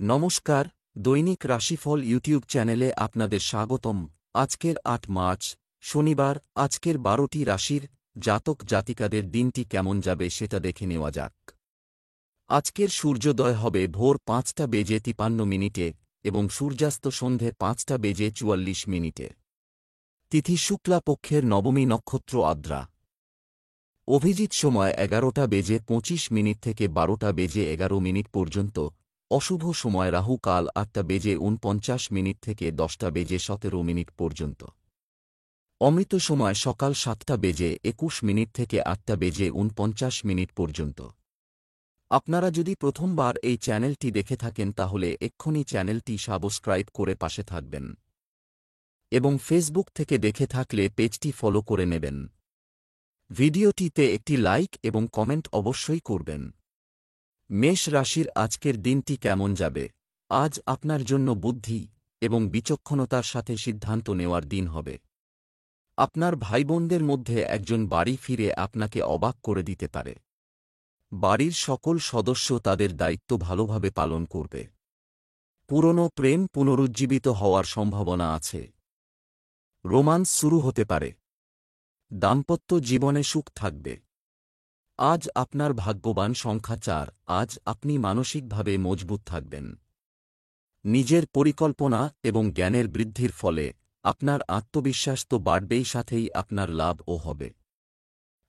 নমস্কার, দৈনিক রাশিফল ইউটিউব চ্যানেলে আপনাদের স্বাগতম। আজকের ৮ মার্চ শনিবার। আজকের ১২টি রাশির জাতক জাতিকাদের দিনটি কেমন যাবে সেটা দেখে নেওয়া যাক। আজকের সূর্যোদয় হবে ভোর ৫টা বেজে ৫৩ মিনিটে এবং সূর্যাস্ত সন্ধে ৫টা বেজে ৪৪ মিনিটে। তিথি শুক্লা পক্ষের নবমী নক্ষত্র আদ্রা। অভিজিৎ সময় ১১টা বেজে ২৫ মিনিট থেকে ১২টা বেজে ১১ মিনিট পর্যন্ত। অশুভ সময় রাহু কাল ৮টা বেজে ৪৯ মিনিট থেকে ১০টা বেজে ১৭ মিনিট পর্যন্ত। অমৃত সময় সকাল ৭টা বেজে ২১ মিনিট থেকে ৮টা বেজে ৪৯ মিনিট পর্যন্ত। আপনারা যদি প্রথমবার এই চ্যানেলটি দেখে থাকেন তাহলে এক্ষুনি চ্যানেলটি সাবস্ক্রাইব করে পাশে থাকবেন এবং ফেসবুক থেকে দেখে থাকলে পেজটি ফলো করে নেবেন। ভিডিওটিতে একটি লাইক এবং কমেন্ট অবশ্যই করবেন। মেষ রাশির আজকের দিনটি কেমন যাবে? আজ আপনার জন্য বুদ্ধি এবং বিচক্ষণতার সাথে সিদ্ধান্ত নেওয়ার দিন হবে। আপনার ভাইবোনদের মধ্যে একজন বাড়ি ফিরে আপনাকে অবাক করে দিতে পারে। বাড়ির সকল সদস্য তাদের দায়িত্ব ভালোভাবে পালন করবে। পুরনো প্রেম পুনরুজ্জীবিত হওয়ার সম্ভাবনা আছে। রোমান্স শুরু হতে পারে। দাম্পত্য জীবনে সুখ থাকবে। আজ আপনার ভাগ্যবান সংখ্যা ৪। আজ আপনি মানসিকভাবে মজবুত থাকবেন। নিজের পরিকল্পনা এবং জ্ঞানের বৃদ্ধির ফলে আপনার আত্মবিশ্বাস তো বাড়বেই, সাথেই আপনার লাভও হবে।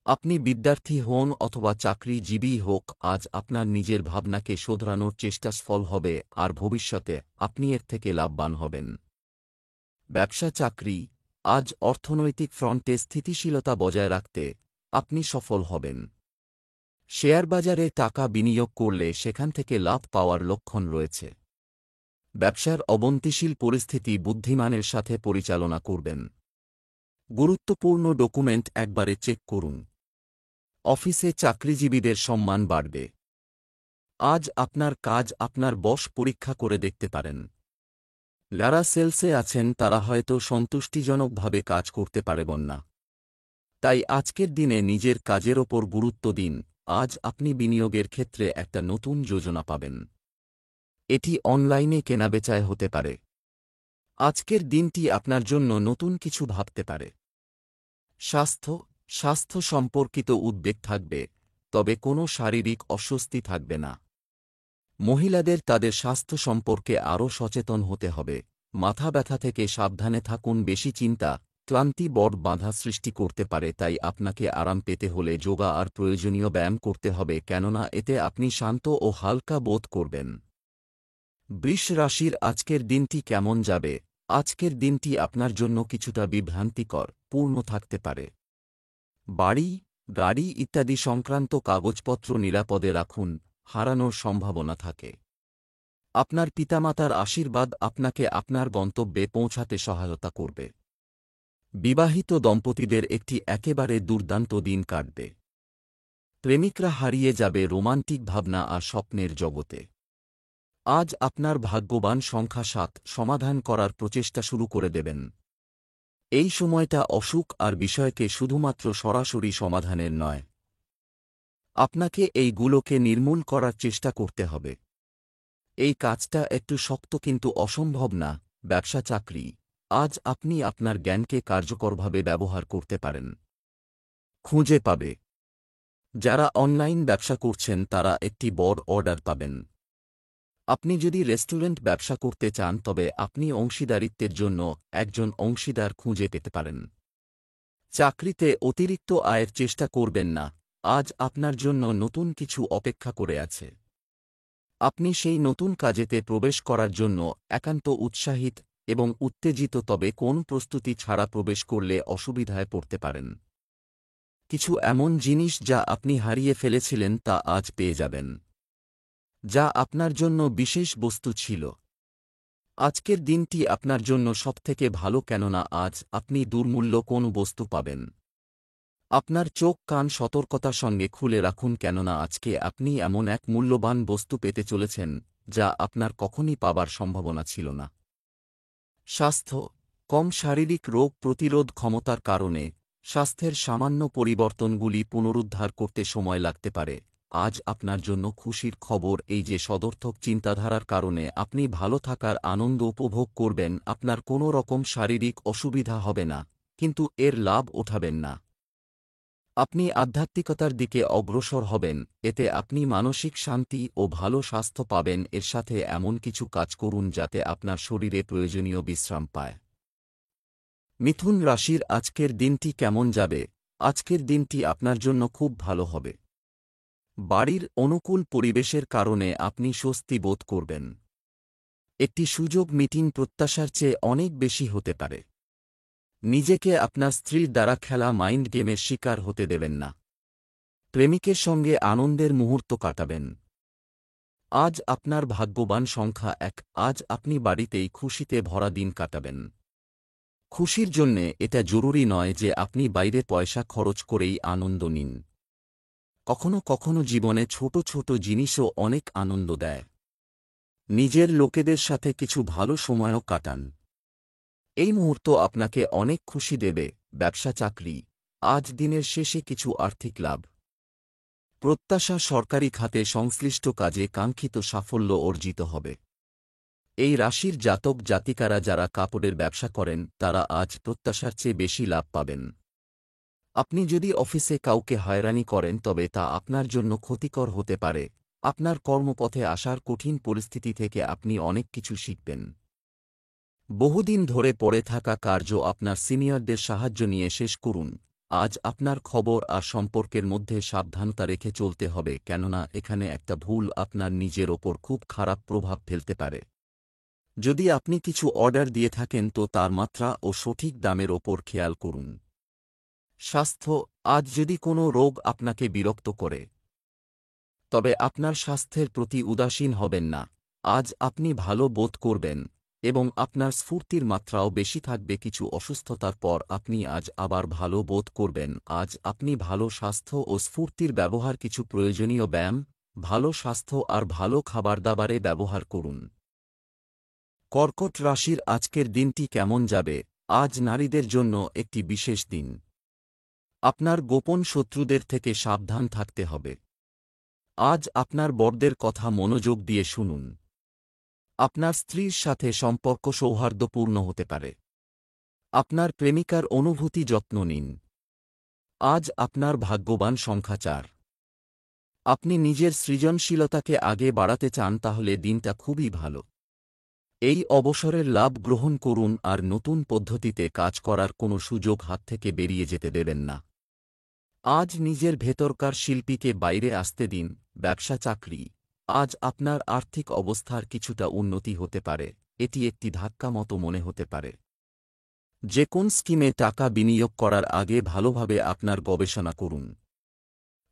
আপনি বিদ্যার্থী হন অথবা চাকরিজীবী হোক, আজ আপনার নিজের ভাবনাকে শোধরানোর চেষ্টা সফল হবে আর ভবিষ্যতে আপনি এর থেকে লাভবান হবেন। ব্যবসা চাকরি। আজ অর্থনৈতিক ফ্রন্টে স্থিতিশীলতা বজায় রাখতে আপনি সফল হবেন। শেয়ার বাজারে টাকা বিনিয়োগ করলে সেখান থেকে লাভ পাওয়ার লক্ষণ রয়েছে। ব্যবসার অবনতিশীল পরিস্থিতি বুদ্ধিমানের সাথে পরিচালনা করবেন। গুরুত্বপূর্ণ ডকুমেন্ট একবারে চেক করুন। অফিসে চাকরিজীবীদের সম্মান বাড়বে। আজ আপনার কাজ আপনার বস পরীক্ষা করে দেখতে পারেন। যারা সেলসে আছেন তারা হয়তো সন্তুষ্টিজনকভাবে কাজ করতে পারবেন না। তাই আজকের দিনে নিজের কাজের ওপর গুরুত্ব দিন। আজ আপনি বিনিয়োগের ক্ষেত্রে একটা নতুন যোজনা পাবেন। এটি অনলাইনে কেনাবেচায় হতে পারে। আজকের দিনটি আপনার জন্য নতুন কিছু ভাবতে পারে। স্বাস্থ্য সম্পর্কিত উদ্বেগ থাকবে, তবে কোনো শারীরিক অস্বস্তি থাকবে না। মহিলাদের তাদের স্বাস্থ্য সম্পর্কে আরও সচেতন হতে হবে। মাথা ব্যথা থেকে সাবধানে থাকুন। বেশি চিন্তা ক্লান্তি বড় বাধা সৃষ্টি করতে পারে, তাই আপনাকে আরাম পেতে হলে যোগা আর প্রয়োজনীয় ব্যায়াম করতে হবে, কেননা এতে আপনি শান্ত ও হালকা বোধ করবেন। বৃষ রাশির আজকের দিনটি কেমন যাবে? আজকের দিনটি আপনার জন্য কিছুটা বিভ্রান্তিকর পূর্ণ থাকতে পারে। বাড়ি, গাড়ি ইত্যাদি সংক্রান্ত কাগজপত্র নিরাপদে রাখুন, হারানোর সম্ভাবনা থাকে। আপনার পিতামাতার আশীর্বাদ আপনাকে আপনার গন্তব্যে পৌঁছাতে সহায়তা করবে। বিবাহিত দম্পতিদের একটি একেবারে দুর্দান্ত দিন কাটবে। প্রেমিকরা হারিয়ে যাবে রোমান্টিক ভাবনা আর স্বপ্নের জগতে। আজ আপনার ভাগ্যবান সংখ্যা ৭। সমাধান করার প্রচেষ্টা শুরু করে দেবেন। এই সময়টা অসুখ আর বিষয়কে শুধুমাত্র সরাসরি সমাধানের নয়, আপনাকে এইগুলোকে নির্মূল করার চেষ্টা করতে হবে। এই কাজটা একটু শক্ত কিন্তু অসম্ভব না। ব্যবসা চাকরি। আজ আপনি আপনার জ্ঞানকে কার্যকরভাবে ব্যবহার করতে পারেন। খুঁজে পাবে। যারা অনলাইন ব্যবসা করছেন তারা একটি বড় অর্ডার পাবেন। আপনি যদি রেস্টুরেন্ট ব্যবসা করতে চান তবে আপনি অংশীদারিত্বের জন্য একজন অংশীদার খুঁজে পেতে পারেন। চাকরিতে অতিরিক্ত আয়ের চেষ্টা করবেন না। আজ আপনার জন্য নতুন কিছু অপেক্ষা করে আছে। আপনি সেই নতুন কাজেতে প্রবেশ করার জন্য একান্ত উৎসাহিত এবং উত্তেজিত, তবে কোন প্রস্তুতি ছাড়া প্রবেশ করলে অসুবিধায় পড়তে পারেন। কিছু এমন জিনিস যা আপনি হারিয়ে ফেলেছিলেন তা আজ পেয়ে যাবেন, যা আপনার জন্য বিশেষ বস্তু ছিল। আজকের দিনটি আপনার জন্য সবথেকে ভালো, কেননা আজ আপনি দুর্মূল্য কোন বস্তু পাবেন। আপনার চোখ কান সতর্কতার সঙ্গে খুলে রাখুন, কেননা আজকে আপনি এমন এক মূল্যবান বস্তু পেতে চলেছেন যা আপনার কখনই পাবার সম্ভাবনা ছিল না। স্বাস্থ্য কম শারীরিক রোগ প্রতিরোধ ক্ষমতার কারণে স্বাস্থ্যের সামান্য পরিবর্তনগুলি পুনরুদ্ধার করতে সময় লাগতে পারে, আজ আপনার জন্য খুশির খবর এই যে সদর্থক চিন্তাধারার কারণে আপনি ভালো থাকার আনন্দ উপভোগ করবেন, আপনার কোনো রকম শারীরিক অসুবিধা হবে না, কিন্তু এর লাভ ওঠাবেন না। আপনি আধ্যাত্মিকতার দিকে অগ্রসর হবেন, এতে আপনি মানসিক শান্তি ও ভালো স্বাস্থ্য পাবেন। এর সাথে এমন কিছু কাজ করুন যাতে আপনার শরীরে প্রয়োজনীয় বিশ্রাম পায়। মিথুন রাশির আজকের দিনটি কেমন যাবে? আজকের দিনটি আপনার জন্য খুব ভালো হবে। বাড়ির অনুকূল পরিবেশের কারণে আপনি স্বস্তি বোধ করবেন। একটি সুযোগ মিটিং প্রত্যাশার চেয়ে অনেক বেশি হতে পারে। নিজেকে আপনার স্ত্রীর দ্বারা খেলা মাইন্ড গেমের শিকার হতে দেবেন না। প্রেমিকের সঙ্গে আনন্দের মুহূর্ত কাটাবেন। আজ আপনার ভাগ্যবান সংখ্যা 1। আজ আপনি বাড়িতেই খুশিতে ভরা দিন কাটাবেন। খুশির জন্যে এটা জরুরি নয় যে আপনি বাইরে পয়সা খরচ করেই আনন্দ নিন। কখনো কখনো জীবনে ছোট ছোট জিনিসও অনেক আনন্দ দেয়। নিজের লোকেদের সাথে কিছু ভালো সময়ও কাটান। এই মুহূর্ত আপনাকে অনেক খুশি দেবে। ব্যবসা চাকরি, আজ দিনের শেষে কিছু আর্থিক লাভ। প্রত্যাশা সরকারি খাতে সংশ্লিষ্ট কাজে কাঙ্ক্ষিত সাফল্য অর্জিত হবে। এই রাশির জাতক জাতিকারা যারা কাপড়ের ব্যবসা করেন তারা আজ প্রত্যাশার চেয়ে বেশি লাভ পাবেন। আপনি যদি অফিসে কাউকে হয়রানি করেন তবে তা আপনার জন্য ক্ষতিকর হতে পারে। আপনার কর্মপথে আসার কঠিন পরিস্থিতি থেকে আপনি অনেক কিছু শিখবেন। বহুদিন ধরে পড়ে থাকা কার্য আপনার সিনিয়রদের সাহায্য নিয়ে শেষ করুন। আজ আপনার খবর আর সম্পর্কের মধ্যে সাবধানতা রেখে চলতে হবে, কেননা এখানে একটা ভুল আপনার নিজের ওপর খুব খারাপ প্রভাব ফেলতে পারে। যদি আপনি কিছু অর্ডার দিয়ে থাকেন তো তার মাত্রা ও সঠিক দামের ওপর খেয়াল করুন। স্বাস্থ্য, আজ যদি কোনো রোগ আপনাকে বিরক্ত করে তবে আপনার স্বাস্থ্যের প্রতি উদাসীন হবেন না। আজ আপনি ভালো বোধ করবেন এবং আপনার স্ফূর্তির মাত্রাও বেশি থাকবে। কিছু অসুস্থতার পর আপনি আজ আবার ভালো বোধ করবেন। আজ আপনি ভালো স্বাস্থ্য ও স্ফূর্তির ব্যবহার কিছু প্রয়োজনীয় ব্যায়াম, ভালো স্বাস্থ্য আর ভালো খাবারদাবারে ব্যবহার করুন। কর্কট রাশির আজকের দিনটি কেমন যাবে? আজ নারীদের জন্য একটি বিশেষ দিন। আপনার গোপন শত্রুদের থেকে সাবধান থাকতে হবে। আজ আপনার বড়দের কথা মনোযোগ দিয়ে শুনুন। আপনার স্ত্রীর সাথে সম্পর্ক সৌহার্দ্যপূর্ণ হতে পারে। আপনার প্রেমিকার অনুভূতি যত্ন নিন। আজ আপনার ভাগ্যবান সংখ্যা 4। আপনি নিজের সৃজনশীলতাকে আগে বাড়াতে চান তাহলে দিনটা খুবই ভালো। এই অবসরের লাভ গ্রহণ করুন আর নতুন পদ্ধতিতে কাজ করার কোনো সুযোগ হাত থেকে বেরিয়ে যেতে দেবেন না। আজ নিজের ভেতরকার শিল্পীকে বাইরে আসতে দিন। ব্যবসা চাকরি, আজ আপনার আর্থিক অবস্থার কিছুটা উন্নতি হতে পারে। এটি একটি ধাক্কা মতো মনে হতে পারে। যে কোন স্কিমে টাকা বিনিয়োগ করার আগে ভালোভাবে আপনার গবেষণা করুন।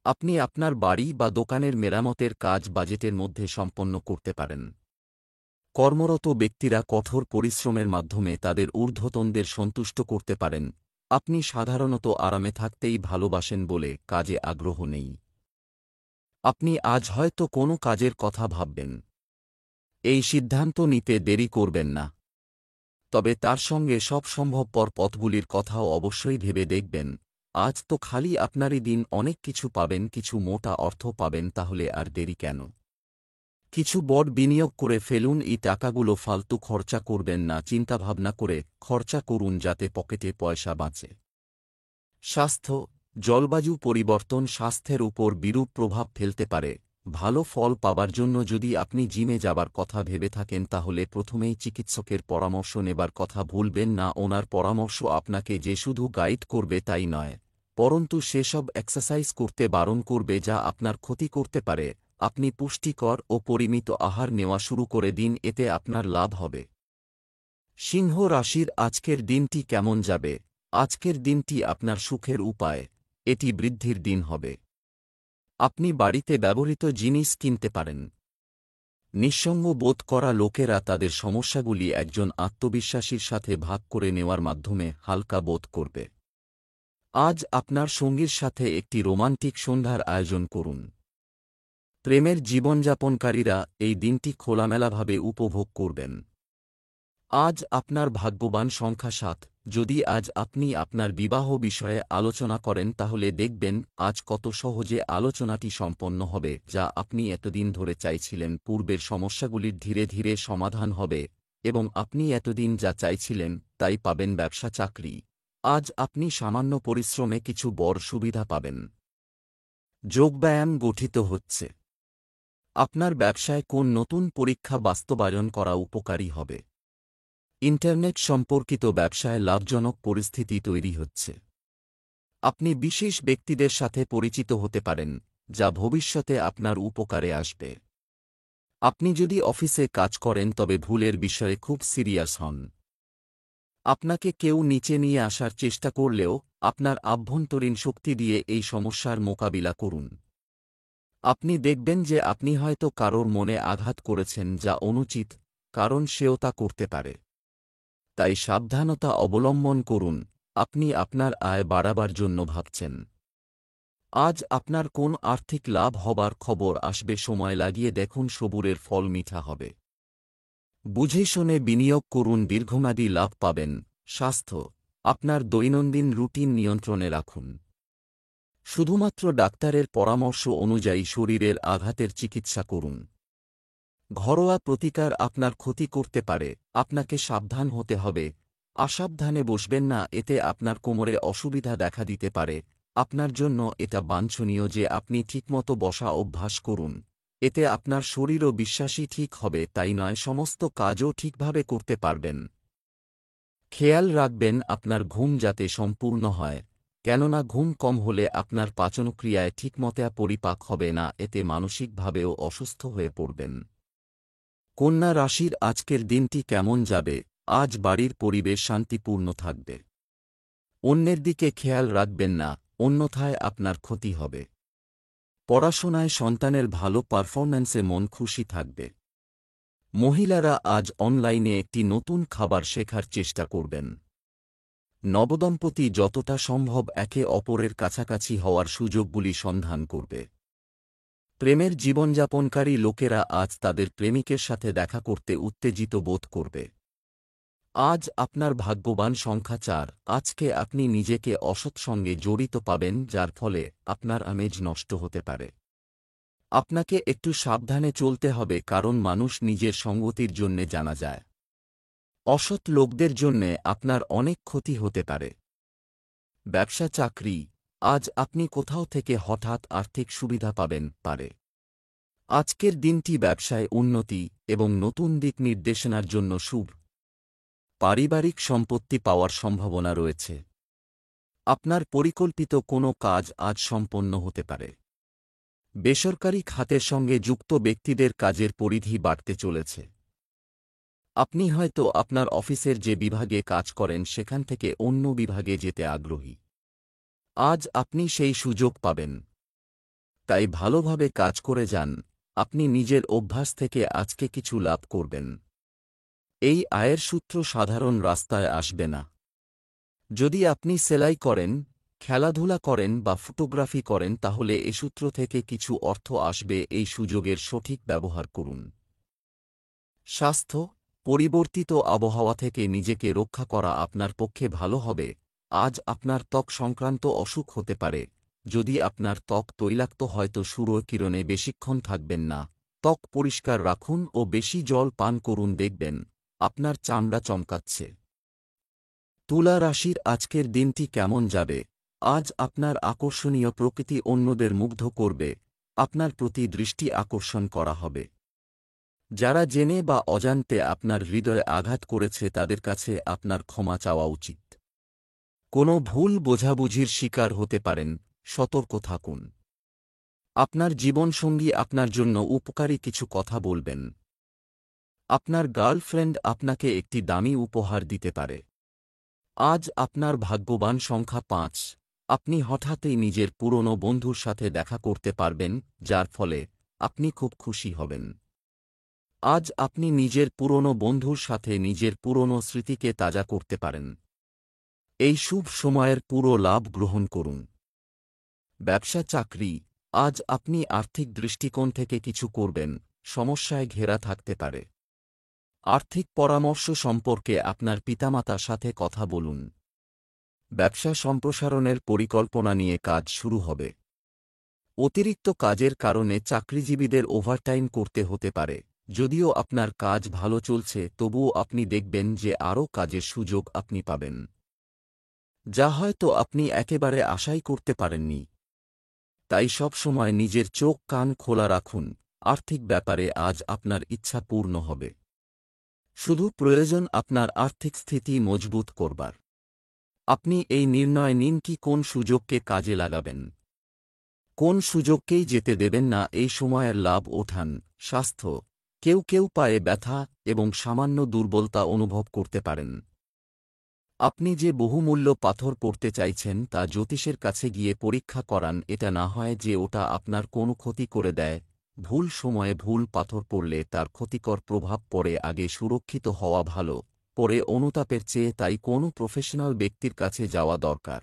আপনি আপনার বাড়ি বা দোকানের মেরামতের কাজ বাজেটের মধ্যে সম্পন্ন করতে পারেন। কর্মরত ব্যক্তিরা কঠোর পরিশ্রমের মাধ্যমে তাদের ঊর্ধ্বতনদের সন্তুষ্ট করতে পারেন। আপনি সাধারণত আরামে থাকতেই ভালোবাসেন বলে কাজে আগ্রহ নেই। আপনি আজ হয়তো কোনো কাজের কথা ভাববেন। এই সিদ্ধান্ত নিতে দেরি করবেন না, তবে তার সঙ্গে সব সম্ভবপর পথগুলির কথাও অবশ্যই ভেবে দেখবেন। আজ তো খালি আপনারই দিন, অনেক কিছু পাবেন, কিছু মোটা অর্থ পাবেন, তাহলে আর দেরি কেন? কিছু বড় বিনিয়োগ করে ফেলুন। এই টাকাগুলো ফালতু খরচা করবেন না, চিন্তাভাবনা করে খরচা করুন যাতে পকেটে পয়সা বাঁচে। স্বাস্থ্য, জলবায়ু পরিবর্তন স্বাস্থ্যের উপর বিরূপ প্রভাব ফেলতে পারে। ভালো ফল পাবার জন্য যদি আপনি জিমে যাবার কথা ভেবে থাকেন তাহলে প্রথমেই চিকিৎসকের পরামর্শ নেবার কথা ভুলবেন না। ওনার পরামর্শ আপনাকে যে শুধু গাইড করবে তাই নয়, পরন্তু সেসব এক্সারসাইজ করতে বারণ করবে যা আপনার ক্ষতি করতে পারে। আপনি পুষ্টিকর ও পরিমিত আহার নেওয়া শুরু করে দিন, এতে আপনার লাভ হবে। সিংহ রাশির আজকের দিনটি কেমন যাবে? আজকের দিনটি আপনার সুখের উপায়, এটি বৃদ্ধির দিন হবে। আপনি বাড়িতে ব্যবহৃত জিনিস কিনতে পারেন। নিঃসঙ্গ বোধ করা লোকেরা তাদের সমস্যাগুলি একজন আত্মবিশ্বাসীর সাথে ভাগ করে নেওয়ার মাধ্যমে হালকা বোধ করবে। আজ আপনার সঙ্গীর সাথে একটি রোমান্টিক সন্ধ্যার আয়োজন করুন। প্রেমের জীবনযাপনকারীরা এই দিনটি খোলামেলাভাবে উপভোগ করবেন। আজ আপনার ভাগ্যবান সংখ্যা 7। যদি আজ আপনি আপনার বিবাহ বিষয়ে আলোচনা করেন তাহলে দেখবেন আজ কত সহজে আলোচনাটি সম্পন্ন হবে, যা আপনি এতদিন ধরে চাইছিলেন। পূর্বের সমস্যাগুলির ধীরে ধীরে সমাধান হবে এবং আপনি এতদিন যা চাইছিলেন তাই পাবেন। ব্যবসা চাকরি, আজ আপনি সামান্য পরিশ্রমে কিছু বড় সুবিধা পাবেন। যোগব্যায়াম গঠিত হচ্ছে। আপনার ব্যবসায় কোন নতুন পরীক্ষা বাস্তবায়ন করা উপকারী হবে। ইন্টারনেট সম্পর্কিত ব্যবসায় লাভজনক পরিস্থিতি তৈরি হচ্ছে। আপনি বিশেষ ব্যক্তিদের সাথে পরিচিত হতে পারেন, যা ভবিষ্যতে আপনার উপকারে আসবে। আপনি যদি অফিসে কাজ করেন তবে ভুলের বিষয়ে খুব সিরিয়াস হন। আপনাকে কেউ নিচে নিয়ে আসার চেষ্টা করলেও আপনার আভ্যন্তরীণ শক্তি দিয়ে এই সমস্যার মোকাবিলা করুন। আপনি দেখবেন যে আপনি হয়তো কারোর মনে আঘাত করেছেন, যা অনুচিত, কারণ সেও তা করতে পারে। তাই সাবধানতা অবলম্বন করুন। আপনি আপনার আয় বাড়াবার জন্য ভাবছেন। আজ আপনার কোন আর্থিক লাভ হবার খবর আসবে। সময় লাগিয়ে দেখুন, সবুরের ফল মিঠা হবে। বুঝে শুনে বিনিয়োগ করুন, দীর্ঘমেয়াদী লাভ পাবেন। স্বাস্থ্য, আপনার দৈনন্দিন রুটিন নিয়ন্ত্রণে রাখুন। শুধুমাত্র ডাক্তারের পরামর্শ অনুযায়ী শরীরের আঘাতের চিকিৎসা করুন। ঘরোয়া প্রতিকার আপনার ক্ষতি করতে পারে, আপনাকে সাবধান হতে হবে। অসাবধানে বসবেন না, এতে আপনার কোমরে অসুবিধা দেখা দিতে পারে। আপনার জন্য এটা বাঞ্ছনীয় যে আপনি ঠিকমতো বসা অভ্যাস করুন। এতে আপনার শরীরও বিশ্বাসী ঠিক হবে, তাই নয় সমস্ত কাজও ঠিকভাবে করতে পারবেন। খেয়াল রাখবেন আপনার ঘুম যাতে সম্পূর্ণ হয়, কেননা ঘুম কম হলে আপনার পাচনক্রিয়ায় ঠিকমতো পরিপাক হবে না, এতে মানসিকভাবেও অসুস্থ হয়ে পড়বেন। কন্যা রাশির আজকের দিনটি কেমন যাবে। আজ বাড়ির পরিবেশ শান্তিপূর্ণ থাকবে। অন্যের দিকে খেয়াল রাখবেন না, অন্যথায় আপনার ক্ষতি হবে। পড়াশোনায় সন্তানের ভালো পারফরম্যান্সে মন খুশি থাকবে। মহিলারা আজ অনলাইনে একটি নতুন খাবার শেখার চেষ্টা করবেন। নবদম্পতি যতটা সম্ভব একে অপরের কাছাকাছি হওয়ার সুযোগগুলি সন্ধান করবে। প্রেমের জীবনযাপনকারী লোকেরা আজ তাদের প্রেমিকের সাথে দেখা করতে উত্তেজিত বোধ করবে। আজ আপনার ভাগ্যবান সংখ্যা 4। আজকে আপনি নিজেকে অসৎ সঙ্গে জড়িত পাবেন, যার ফলে আপনার আমেজ নষ্ট হতে পারে। আপনাকে একটু সাবধানে চলতে হবে, কারণ মানুষ নিজের সঙ্গতির জন্যে জানা যায়। অসৎ লোকদের জন্যে আপনার অনেক ক্ষতি হতে পারে। ব্যবসা চাকরি, আজ আপনি কোথাও থেকে হঠাৎ আর্থিক সুবিধা পাবেন পারে। আজকের দিনটি ব্যবসায় উন্নতি এবং নতুন দিক নির্দেশনার জন্য শুভ। পারিবারিক সম্পত্তি পাওয়ার সম্ভাবনা রয়েছে। আপনার পরিকল্পিত কোনো কাজ আজ সম্পন্ন হতে পারে। বেসরকারি খাতের সঙ্গে যুক্ত ব্যক্তিদের কাজের পরিধি বাড়তে চলেছে। আপনি হয়তো আপনার অফিসের যে বিভাগে কাজ করেন সেখান থেকে অন্য বিভাগে যেতে আগ্রহী। আজ আপনি সেই সুযোগ পাবেন। তাই ভালোভাবে কাজ করে যান। আপনি নিজের অভ্যাস থেকে আজকে কিছু লাভ করবেন। এই আয়ের সূত্র সাধারণ রাস্তায় আসবে না। যদি আপনি সেলাই করেন, খেলাধুলা করেন বা ফটোগ্রাফি করেন তাহলে এ সূত্র থেকে কিছু অর্থ আসবে। এই সুযোগের সঠিক ব্যবহার করুন। স্বাস্থ্য, পরিবর্তিত আবহাওয়া থেকে নিজেকে রক্ষা করা আপনার পক্ষে ভালো হবে। আজ আপনার ত্বক সংক্রান্ত অসুখ হতে পারে। যদি আপনার ত্বক তৈলাক্ত হয় তো সূর্যকিরণে বেশিক্ষণ থাকবেন না। ত্বক পরিষ্কার রাখুন ও বেশি জল পান করুন, দেখবেন আপনার চামড়া চমকাচ্ছে। তুলা রাশির আজকের দিনটি কেমন যাবে। আজ আপনার আকর্ষণীয় প্রকৃতি অন্যদের মুগ্ধ করবে। আপনার প্রতি দৃষ্টি আকর্ষণ করা হবে। যারা জেনে বা অজান্তে আপনার হৃদয়ে আঘাত করেছে তাদের কাছে আপনার ক্ষমা চাওয়া উচিত। কোনো ভুল বোঝাবুঝির শিকার হতে পারেন, সতর্ক থাকুন। আপনার জীবনসঙ্গী আপনার জন্য উপকারী কিছু কথা বলবেন। আপনার গার্লফ্রেন্ড আপনাকে একটি দামি উপহার দিতে পারে। আজ আপনার ভাগ্যবান সংখ্যা 5। আপনি হঠাৎই নিজের পুরনো বন্ধুর সাথে দেখা করতে পারবেন, যার ফলে আপনি খুব খুশি হবেন। আজ আপনি নিজের পুরনো বন্ধুর সাথে নিজের পুরনো স্মৃতিকে তাজা করতে পারেন। এই শুভ সময়ের পুরো লাভ গ্রহণ করুন। ব্যবসা চাকরি, আজ আপনি আর্থিক দৃষ্টিকোণ থেকে কিছু করবেন, সমস্যায় ঘেরা থাকতে পারে। আর্থিক পরামর্শ সম্পর্কে আপনার পিতামাতার সাথে কথা বলুন। ব্যবসা সম্প্রসারণের পরিকল্পনা নিয়ে কাজ শুরু হবে। অতিরিক্ত কাজের কারণে চাকরিজীবীদের ওভারটাইম করতে হতে পারে। যদিও আপনার কাজ ভালো চলছে, তবুও আপনি দেখবেন যে আরও কাজের সুযোগ আপনি পাবেন, যা হয়তো আপনি একেবারে আশাই করতে পারেননি। তাই সব সময় নিজের চোখ কান খোলা রাখুন। আর্থিক ব্যাপারে আজ আপনার ইচ্ছা পূর্ণ হবে। শুধু প্রয়োজন আপনার আর্থিক স্থিতি মজবুত করবার। আপনি এই নির্ণয় নিন কি কোন সুযোগকে কাজে লাগাবেন, কোন সুযোগকেই যেতে দেবেন না। এই সময়ের লাভ ওঠান। স্বাস্থ্য, কেউ কেউ পায়ে ব্যথা এবং সামান্য দুর্বলতা অনুভব করতে পারেন। আপনি যে বহুমূল্য পাথর পড়তে চাইছেন তা জ্যোতিষের কাছে গিয়ে পরীক্ষা করান। এটা না হয় যে ওটা আপনার কোনো ক্ষতি করে দেয়। ভুল সময়ে ভুল পাথর পড়লে তার ক্ষতিকর প্রভাব পড়ে। আগে সুরক্ষিত হওয়া ভালো, পরে অনুতাপের চেয়ে। তাই কোনো প্রফেশনাল ব্যক্তির কাছে যাওয়া দরকার।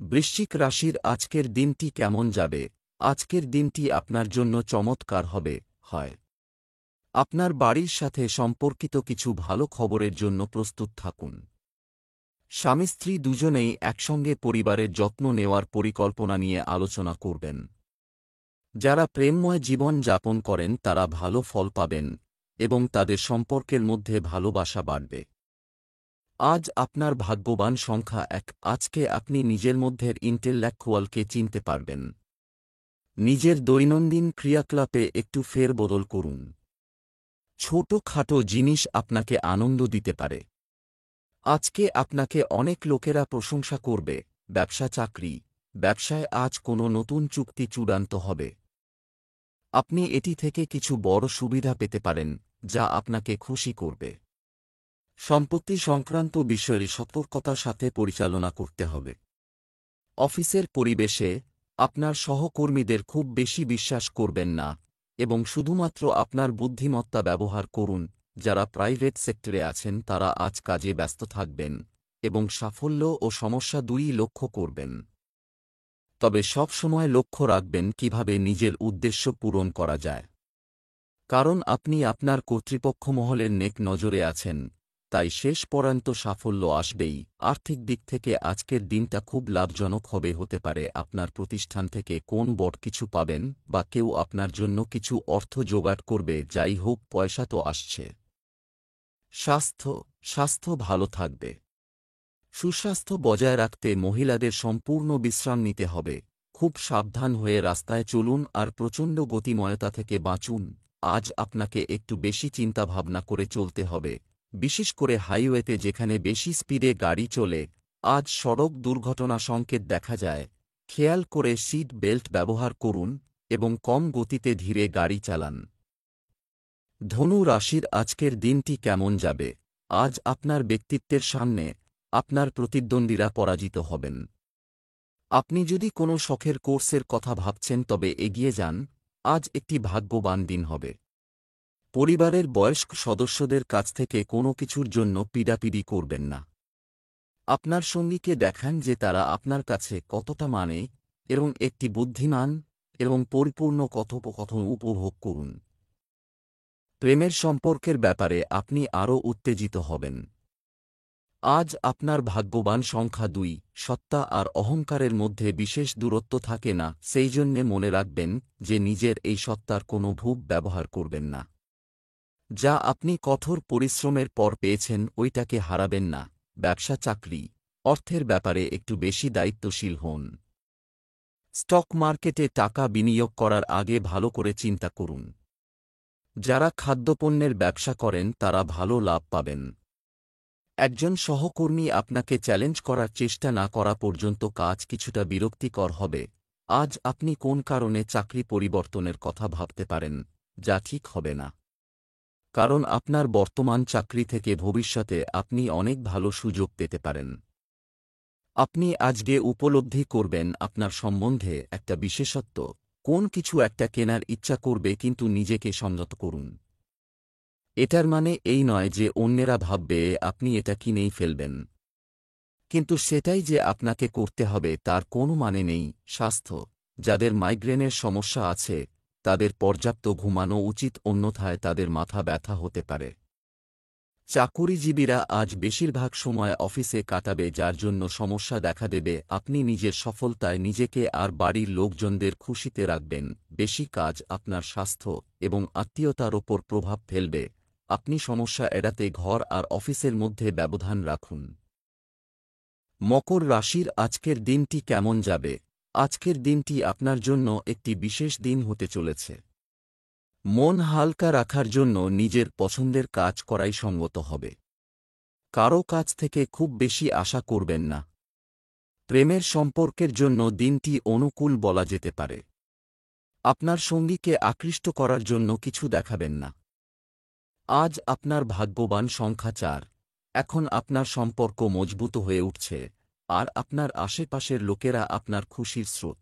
বৃশ্চিক রাশির আজকের দিনটি কেমন যাবে? আজকের দিনটি আপনার জন্য চমৎকার হবে। হয় আপনার বাড়ির সাথে সম্পর্কিত কিছু ভালো খবরের জন্য প্রস্তুত থাকুন। স্বামী স্ত্রী দুজনেই একসঙ্গে পরিবারের যত্ন নেওয়ার পরিকল্পনা নিয়ে আলোচনা করবেন। যারা প্রেমময় জীবন যাপন করেন তারা ভালো ফল পাবেন এবং তাদের সম্পর্কের মধ্যে ভালোবাসা বাড়বে। আজ আপনার ভাগ্যবান সংখ্যা 1। আজকে আপনি নিজের মধ্যের ইন্টেলেকচুয়ালকে চিনতে পারবেন। নিজের দৈনন্দিন ক্রিয়াকলাপে একটু ফেরবদল করুন। ছোটখাটো জিনিস আপনাকে আনন্দ দিতে পারে। আজকে আপনাকে অনেক লোকেরা প্রশংসা করবে। ব্যবসা চাকরি, ব্যবসায় আজ কোনো নতুন চুক্তি চূড়ান্ত হবে। আপনি এটি থেকে কিছু বড় সুবিধা পেতে পারেন, যা আপনাকে খুশি করবে। সম্পত্তি সংক্রান্ত বিষয়ে সতর্কতার সাথে পরিচালনা করতে হবে। অফিসের পরিবেশে আপনার সহকর্মীদের খুব বেশি বিশ্বাস করবেন না এবং শুধুমাত্র আপনার বুদ্ধিমত্তা ব্যবহার করুন। যারা প্রাইভেট সেক্টরে আছেন তারা আজ কাজে ব্যস্ত থাকবেন এবং সাফল্য ও সমস্যা দুইই লক্ষ্য করবেন। তবে সব সময় লক্ষ্য রাখবেন কিভাবে নিজের উদ্দেশ্য পূরণ করা যায়, কারণ আপনি আপনার কর্তৃপক্ষ মহলের নেক নজরে আছেন। তাই শেষ পর্যন্ত সাফল্য আসবেই। আর্থিক দিক থেকে আজকের দিনটা খুব লাভজনক হবে। হতে পারে আপনার প্রতিষ্ঠান থেকে কোন বড় কিছু পাবেন বা কেউ আপনার জন্য কিছু অর্থ জোগাড় করবে। যাই হোক, পয়সা তো আসছে। স্বাস্থ্য ভালো থাকবে। সুস্বাস্থ্য বজায় রাখতে মহিলাদের সম্পূর্ণ বিশ্রাম নিতে হবে। খুব সাবধান হয়ে রাস্তায় চলুন আর প্রচণ্ড গতিময়তা থেকে বাঁচুন। আজ আপনাকে একটু বেশি চিন্তাভাবনা করে চলতে হবে, বিশেষ করে হাইওয়েতে যেখানে বেশি স্পিডে গাড়ি চলে। আজ সড়ক দুর্ঘটনা সংকেত দেখা যায়। খেয়াল করে সিট বেল্ট ব্যবহার করুন এবং কম গতিতে ধীরে গাড়ি চালান। ধনু রাশির আজকের দিনটি কেমন যাবে? আজ আপনার ব্যক্তিত্বের সামনে আপনার প্রতিদ্বন্দ্বীরা পরাজিত হবেন। আপনি যদি কোনো শখের কোর্সের কথা ভাবছেন তবে এগিয়ে যান। আজ একটি ভাগ্যবান দিন হবে। পরিবারের বয়স্ক সদস্যদের কাছ থেকে কোনো কিছুর জন্য পীড়াপিড়ি করবেন না। আপনার সঙ্গীকে দেখান যে তারা আপনার কাছে কতটা মানে এবং একটি বুদ্ধিমান এবং পরিপূর্ণ কথোপকথন উপভোগ করুন। প্রেমের সম্পর্কের ব্যাপারে আপনি আরও উত্তেজিত হবেন। আজ আপনার ভাগ্যবান সংখ্যা 2। সত্তা আর অহংকারের মধ্যে বিশেষ দূরত্ব থাকে না, সেই জন্যে মনে রাখবেন যে নিজের এই সত্তার কোনো ভূপ ব্যবহার করবেন না। যা আপনি কঠোর পরিশ্রমের পর পেয়েছেন ওইটাকে হারাবেন না। ব্যবসা চাকরি, অর্থের ব্যাপারে একটু বেশি দায়িত্বশীল হন। স্টক মার্কেটে টাকা বিনিয়োগ করার আগে ভালো করে চিন্তা করুন। যারা খাদ্যপণ্যের ব্যবসা করেন তারা ভালো লাভ পাবেন। একজন সহকর্মী আপনাকে চ্যালেঞ্জ করার চেষ্টা না করা পর্যন্ত কাজ কিছুটা বিরক্তিকর হবে। আজ আপনি কোন কারণে চাকরি পরিবর্তনের কথা ভাবতে পারেন, যা ঠিক হবে না। কারণ আপনার বর্তমান চাকরি থেকে ভবিষ্যতে আপনি অনেক ভালো সুযোগ পেতে পারেন। আপনি আজকে উপলব্ধি করবেন আপনার সম্বন্ধে একটা বিশেষত্ব। কোন কিছু একটা কেনার ইচ্ছা করবে, কিন্তু নিজেকে সংযত করুন। এটার মানে এই নয় যে অন্যেরা ভাববে আপনি এটা কিনেই ফেলবেন, কিন্তু সেটাই যে আপনাকে করতে হবে তার কোনো মানে নেই। স্বাস্থ্য, যাদের মাইগ্রেনের সমস্যা আছে তাদের পর্যাপ্ত ঘুমানো উচিত, অন্যথায় তাদের মাথা ব্যথা হতে পারে। চাকুরিজীবীরা আজ বেশিরভাগ সময় অফিসে কাটাবে, যার জন্য সমস্যা দেখা দেবে। আপনি নিজের সফলতায় নিজেকে আর বাড়ির লোকজনদের খুশিতে রাখবেন। বেশি কাজ আপনার স্বাস্থ্য এবং আত্মীয়তার ওপর প্রভাব ফেলবে। আপনি সমস্যা এড়াতে ঘর আর অফিসের মধ্যে ব্যবধান রাখুন। মকর রাশির আজকের দিনটি কেমন যাবে? আজকের দিনটি আপনার জন্য একটি বিশেষ দিন হতে চলেছে। মন হালকা রাখার জন্য নিজের পছন্দের কাজ করাই সঙ্গত হবে। কারও কাছ থেকে খুব বেশি আশা করবেন না। প্রেমের সম্পর্কের জন্য দিনটি অনুকূল বলা যেতে পারে। আপনার সঙ্গীকে আকৃষ্ট করার জন্য কিছু দেখাবেন না। আজ আপনার ভাগ্যবান সংখ্যা 4। এখন আপনার সম্পর্ক মজবুত হয়ে উঠছে, আর আপনার আশেপাশের লোকেরা আপনার খুশির স্রোত।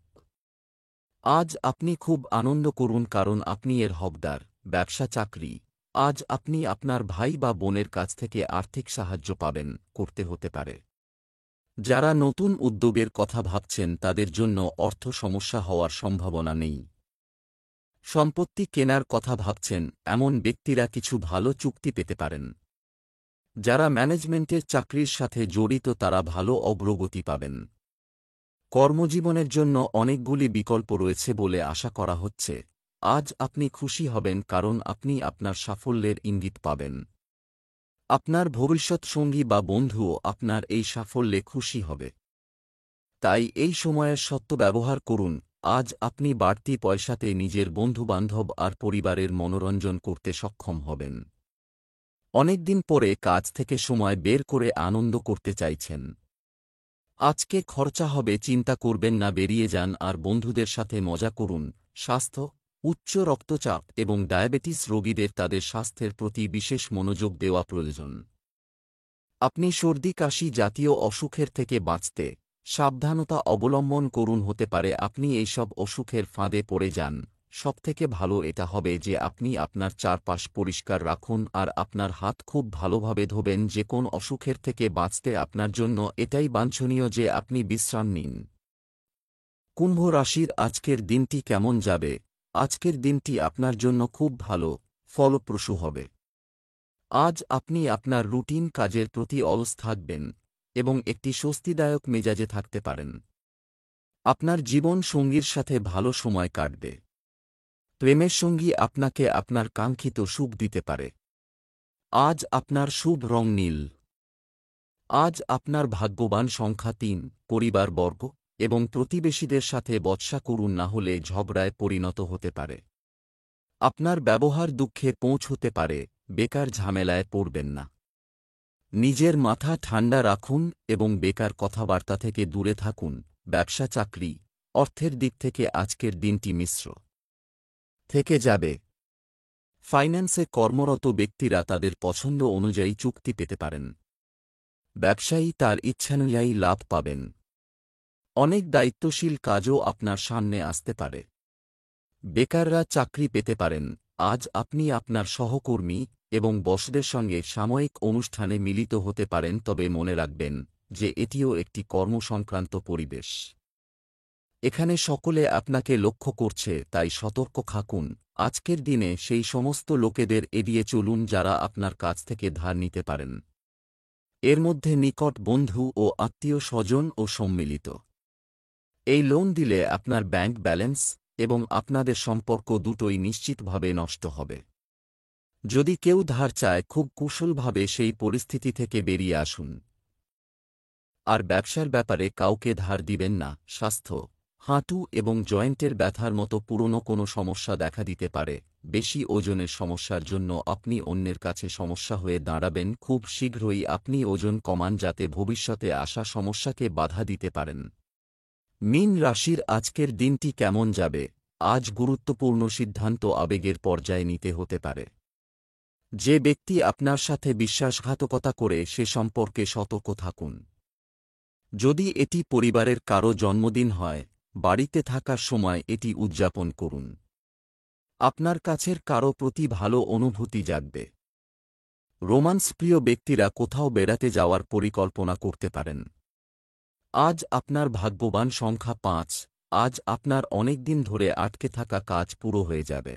আজ আপনি খুব আনন্দ করুন, কারণ আপনি এর হকদার। ব্যবসা চাকরি, আজ আপনি আপনার ভাই বা বোনের কাছ থেকে আর্থিক সাহায্য পাবেন, করতে হতে পারে। যারা নতুন উদ্যোগের কথা ভাবছেন তাদের জন্য অর্থ সমস্যা হওয়ার সম্ভাবনা নেই। সম্পত্তি কেনার কথা ভাবছেন এমন ব্যক্তিরা কিছু ভালো চুক্তি পেতে পারেন। যারা ম্যানেজমেন্টের চাকরির সাথে জড়িত তারা ভালো অগ্রগতি পাবেন। কর্মজীবনের জন্য অনেকগুলি বিকল্প রয়েছে বলে আশা করা হচ্ছে। আজ আপনি খুশি হবেন, কারণ আপনি আপনার সাফল্যের ইঙ্গিত পাবেন। আপনার ভবিষ্যৎ সঙ্গী বা বন্ধুও আপনার এই সাফল্যে খুশি হবে। তাই এই সময়ের সদ্ব্যবহার করুন। আজ আপনি বাড়তি পয়সাতে নিজের বন্ধুবান্ধব আর পরিবারের মনোরঞ্জন করতে সক্ষম হবেন। অনেকদিন পরে কাজ থেকে সময় বের করে আনন্দ করতে চাইছেন। আজকে খরচা হবে, চিন্তা করবেন না, বেরিয়ে যান আর বন্ধুদের সাথে মজা করুন। স্বাস্থ্য, উচ্চ রক্তচাপ এবং ডায়াবেটিস রোগীদের তাদের স্বাস্থ্যের প্রতি বিশেষ মনোযোগ দেওয়া প্রয়োজন। আপনি সর্দি কাশি জাতীয় অসুখের থেকে বাঁচতে সাবধানতা অবলম্বন করুন। হতে পারে আপনি এইসব অসুখের ফাঁদে পড়ে যান। সবথেকে ভালো এটা হবে যে আপনি আপনার চারপাশ পরিষ্কার রাখুন আর আপনার হাত খুব ভালোভাবে ধোবেন। যে কোন অসুখের থেকে বাঁচতে আপনার জন্য এটাই বাঞ্ছনীয় যে আপনি বিশ্রাম নিন। কুম্ভ রাশির আজকের দিনটি কেমন যাবে? আজকের দিনটি আপনার জন্য খুব ভালো, ফলপ্রসূ হবে। আজ আপনি আপনার রুটিন কাজের প্রতি অলস থাকবেন এবং একটি স্বস্তিদায়ক মেজাজে থাকতে পারেন। আপনার জীবন সঙ্গীর সাথে ভালো সময় কাটবে। প্রেমের সঙ্গী আপনাকে আপনার কাঙ্ক্ষিত সুখ দিতে পারে। আজ আপনার শুভ রং নীল। আজ আপনার ভাগ্যবান সংখ্যা 3। পরিবারবর্গ এবং প্রতিবেশীদের সাথে বচসা করুন, না হলে ঝগড়ায় পরিণত হতে পারে। আপনার ব্যবহার দুঃখে পৌঁছতে পারে, বেকার ঝামেলায় পড়বেন না। নিজের মাথা ঠান্ডা রাখুন এবং বেকার কথাবার্তা থেকে দূরে থাকুন। ব্যবসা চাকরি, অর্থের দিক থেকে আজকের দিনটি মিশ্র থেকে যাবে। ফাইন্যান্সে কর্মরত ব্যক্তিরা তাদের পছন্দ অনুযায়ী চুক্তি পেতে পারেন। ব্যবসায়ী তার ইচ্ছানুযায়ী লাভ পাবেন। অনেক দায়িত্বশীল কাজও আপনার সামনে আসতে পারে। বেকাররা চাকরি পেতে পারেন। আজ আপনি আপনার সহকর্মী এবং বসদের সঙ্গে সাময়িক অনুষ্ঠানে মিলিত হতে পারেন, তবে মনে রাখবেন যে এটিও একটি কর্মসংক্রান্ত পরিবেশ। এখানে সকলে আপনাকে লক্ষ্য করছে, তাই সতর্ক থাকুন। আজকের দিনে সেই সমস্ত লোকেদের এড়িয়ে চলুন যারা আপনার কাছ থেকে ধার নিতে পারেন। এর মধ্যে নিকট বন্ধু ও আত্মীয় স্বজন ও সম্মিলিত। এই লোন দিলে আপনার ব্যাংক ব্যালেন্স এবং আপনাদের সম্পর্ক দুটোই নিশ্চিতভাবে নষ্ট হবে। যদি কেউ ধার চায়, খুব কুশলভাবে সেই পরিস্থিতি থেকে বেরিয়ে আসুন। আর ব্যবসার ব্যাপারে কাউকে ধার দিবেন না। স্বাস্থ্য, হাঁটু এবং জয়েন্টের ব্যথার মতো পুরনো কোনো সমস্যা দেখা দিতে পারে। বেশি ওজনের সমস্যার জন্য আপনি অন্যের কাছে সমস্যা হয়ে দাঁড়াবেন। খুব শীঘ্রই আপনি ওজন কমান যাতে ভবিষ্যতে আসা সমস্যাকে বাধা দিতে পারেন। মীন রাশির আজকের দিনটি কেমন যাবে? আজ গুরুত্বপূর্ণ সিদ্ধান্ত আবেগের পর্যায়ে নিতে হতে পারে। যে ব্যক্তি আপনার সাথে বিশ্বাসঘাতকতা করে সে সম্পর্কে সতর্ক থাকুন। যদি এটি পরিবারের কারো জন্মদিন হয়, বাড়িতে থাকার সময় এটি উদযাপন করুন। আপনার কাছের কারো প্রতি ভালো অনুভূতি জাগবে। রোমান্সপ্রিয় ব্যক্তিরা কোথাও বেড়াতে যাওয়ার পরিকল্পনা করতে পারেন। আজ আপনার ভাগ্যবান সংখ্যা 5। আজ আপনার অনেক দিন ধরে আটকে থাকা কাজ পুরো হয়ে যাবে।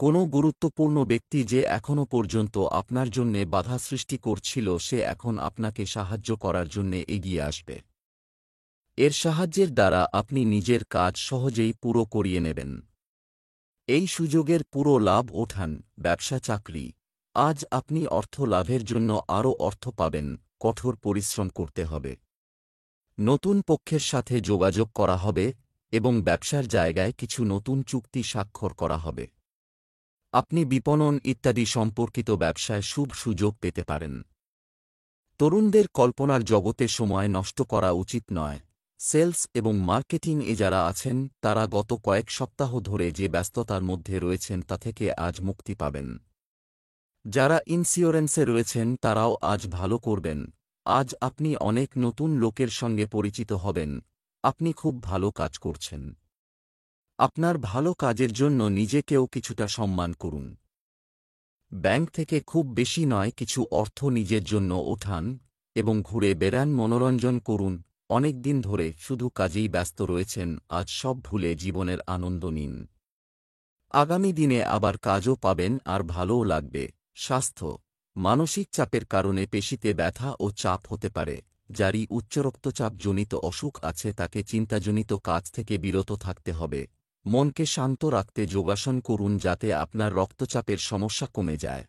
কোনো গুরুত্বপূর্ণ ব্যক্তি যে এখনও পর্যন্ত আপনার জন্যে বাধা সৃষ্টি করছিল সে এখন আপনাকে সাহায্য করার জন্যে এগিয়ে আসবে। এর সাহায্যের দ্বারা আপনি নিজের কাজ সহজেই পুরো করিয়ে নেবেন। এই সুযোগের পুরো লাভ ওঠান। ব্যবসা চাকরি। আজ আপনি অর্থ লাভের জন্য আরও অর্থ পাবেন, কঠোর পরিশ্রম করতে হবে। নতুন পক্ষের সাথে যোগাযোগ করা হবে এবং ব্যবসার জায়গায় কিছু নতুন চুক্তি স্বাক্ষর করা হবে। আপনি বিপণন ইত্যাদি সম্পর্কিত ব্যবসায় শুভ সুযোগ পেতে পারেন। তরুণদের কল্পনার জগতে সময় নষ্ট করা উচিত নয়। সেলস এবং মার্কেটিং এ যারা আছেন তারা গত কয়েক সপ্তাহ ধরে যে ব্যস্ততার মধ্যে রয়েছেন তা থেকে আজ মুক্তি পাবেন। যারা ইন্স্যুরেন্সে রয়েছেন তারাও আজ ভালো করবেন। আজ আপনি অনেক নতুন লোকের সঙ্গে পরিচিত হবেন। আপনি খুব ভালো কাজ করছেন। আপনার ভালো কাজের জন্য নিজেকেও কিছুটা সম্মান করুন। ব্যাংক থেকে খুব বেশি নয় কিছু অর্থ নিজের জন্য ওঠান এবং ঘুরে বেড়ান, মনোরঞ্জন করুন। অনেক দিন ধরে শুধু কাজেই ব্যস্ত রয়েছেন, আজ সব ভুলে জীবনের আনন্দ নিন। আগামী দিনে আবার কাজও পাবেন আর ভালোও লাগবে। স্বাস্থ্য। মানসিক চাপের কারণে পেশিতে ব্যথা ও চাপ হতে পারে। যারই উচ্চ রক্তচাপজনিত অসুখ আছে তাকে চিন্তাজনিত কাজ থেকে বিরত থাকতে হবে। মনকে শান্ত রাখতে যোগাসন করুন যাতে আপনার রক্তচাপের সমস্যা কমে যায়।